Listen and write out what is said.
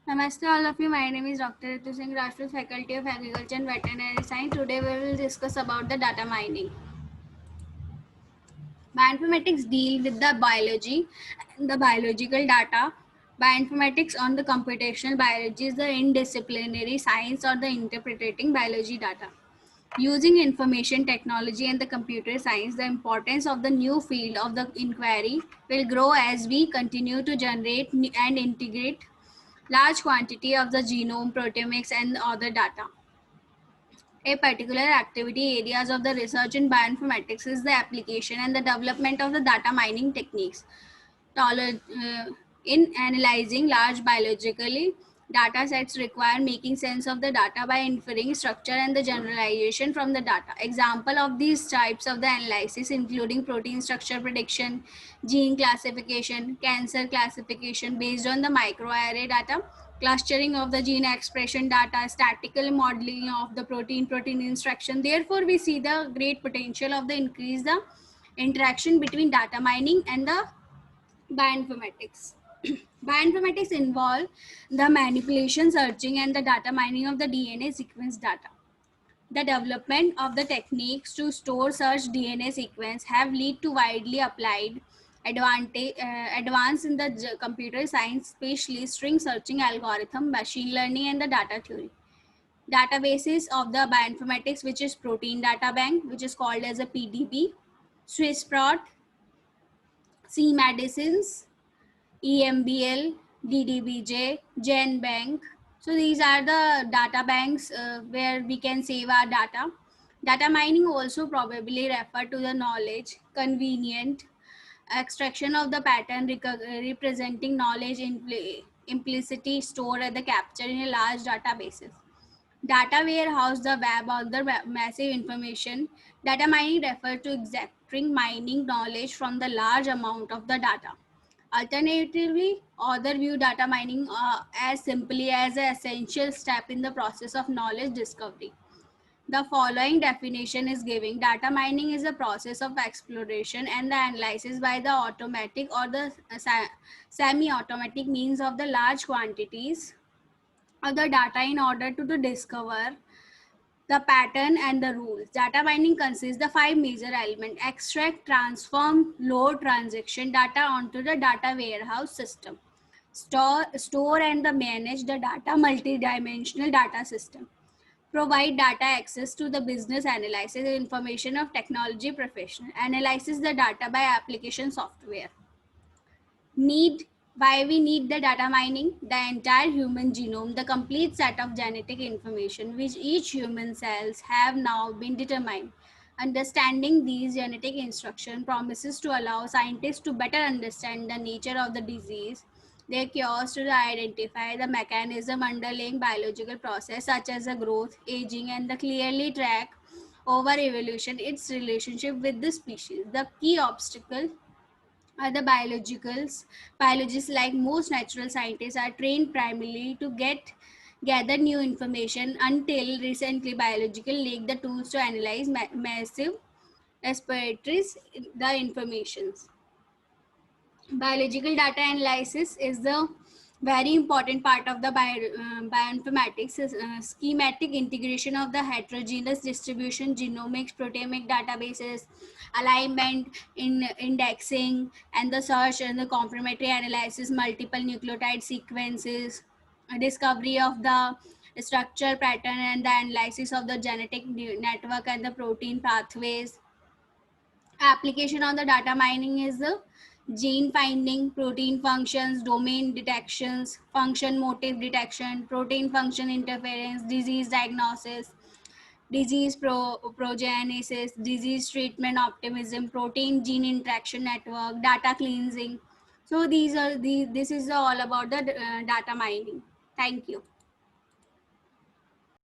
Namaste all of you. My name is Dr. Ritu Singh, Rashtra Faculty of Agriculture and Veterinary Science. Today we will discuss about the data mining. Bioinformatics deal with the biology and the biological data. Bioinformatics on the computational biology is the interdisciplinary science or the interpreting biology data. Using information technology and the computer science, the importance of the new field of the inquiry will grow as we continue to generate and integrate large quantity of the genome, proteomics, and other data. A particular activity areas of the research in bioinformatics is the application and the development of the data mining techniques. In analyzing large biologically data sets require making sense of the data by inferring structure and the generalization from the data. Example of these types of the analysis including protein structure prediction, gene classification, cancer classification based on the microarray data, clustering of the gene expression data, statistical modeling of the protein instruction. Therefore we see the great potential of the increase the interaction between data mining and the bioinformatics. Bioinformatics involve the manipulation, searching, and the data mining of the DNA sequence data. The development of the techniques to store such DNA sequence have led to widely applied advance in the computer science, especially string searching algorithm, machine learning, and the data theory. Databases of the bioinformatics, which is Protein Data Bank, which is called as a PDB, SwissProt, C Medicines, EMBL, DDBJ, GenBank. So these are the data banks where we can save our data. Data mining also probably refer to the knowledge, convenient extraction of the pattern representing knowledge implicitly stored at the capture in a large databases. Data warehouse, the web of the massive information. Data mining refers to extracting mining knowledge from the large amount of the data. Alternatively, author view data mining as simply as an essential step in the process of knowledge discovery. The following definition is given. Data mining is a process of exploration and the analysis by the automatic or the semi-automatic means of the large quantities of the data in order to discover the pattern and the rules. Data mining consists the five major elements: extract, transform, load, transaction data onto the data warehouse system, store and the manage the data multi-dimensional data system, provide data access to the business analysis information of technology professional, analyzes the data by application software. Need Why we need the data mining? The entire human genome, the complete set of genetic information which each human cells have now been determined. Understanding these genetic instruction promises to allow scientists to better understand the nature of the disease, their cures, to identify the mechanism underlying biological process such as the growth, aging, and the clearly track over evolution its relationship with the species. The key obstacle are the biologists, like most natural scientists, are trained primarily to gather new information. Until recently, biological lacked the tools to analyze massive repositories the informations. Biological data analysis is the very important part of the bioinformatics. Schematic integration of the heterogeneous distribution, genomics, proteomic databases, alignment in indexing, and the search and the confirmatory analysis, multiple nucleotide sequences, discovery of the structure pattern, and the analysis of the genetic network and the protein pathways. Application on the data mining is the gene finding, protein functions, domain detections, function motive detection, protein function interference, disease diagnosis, disease progenesis, disease treatment optimism, protein gene interaction network, data cleansing. So this is all about the data mining. Thank you.